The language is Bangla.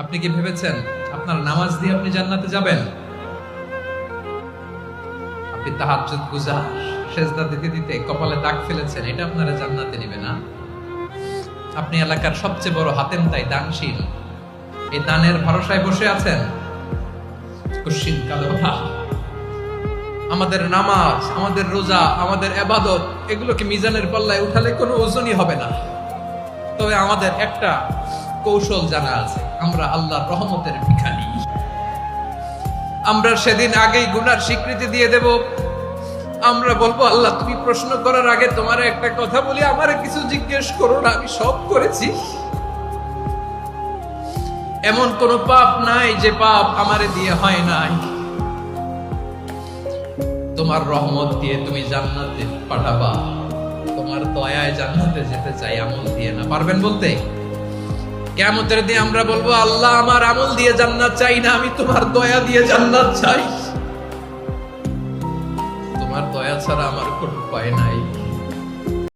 আপনি কি ভেবেছেন আপনার নামাজ দিয়ে আপনি জান্নাতে যাবেন? আপনি তাহাজ্জুদ গুজার, সেজদা দিতে দিতে কপালে দাগ ফেলেছেন, এটা আপনারা জান্নাতে নেবে না? আপনি এলাকার সবচেয়ে বড় হাতেম তাই দানশীল, এই দানের ভরসায় বসে আছেন। কুশ্চিন কালো আমাদের নামাজ, আমাদের রোজা, আমাদের ইবাদত, এগুলোকে মিজানের পাল্লায় উঠালে কোনো ওজনই হবে না। তবে আমাদের একটা কৌশল জানা আছে, আমরা আল্লাহর রহমতের ভিখারি। আমরা সেদিন আগেই গুনার স্বীকৃতি দিয়ে দেব। আমরা বলবো, আল্লাহ তুমি প্রশ্ন করার আগে তোমার একটা কথা বলি, আমারে কিছু জিজ্ঞেস করো না, আমি সব করেছি। এমন কোন পাপ নাই যে পাপ আমারে দিয়ে হয় নাই। তোমার রহমত দিয়ে তুমি জান্নাতে পাঠাবা, তোমার দয়ায় জান্নাতে যেতে চাই, আমল দিয়ে না। পারবেন বলতে? কিয়ামতের দিন আমরা বলবো, আল্লাহ আমার আমল দিয়ে জান্নাত চাই না, আমি তোমার দয়া দিয়ে জান্নাত চাই। তোমার দয়া ছাড়া আমার কোনো উপায় নাই।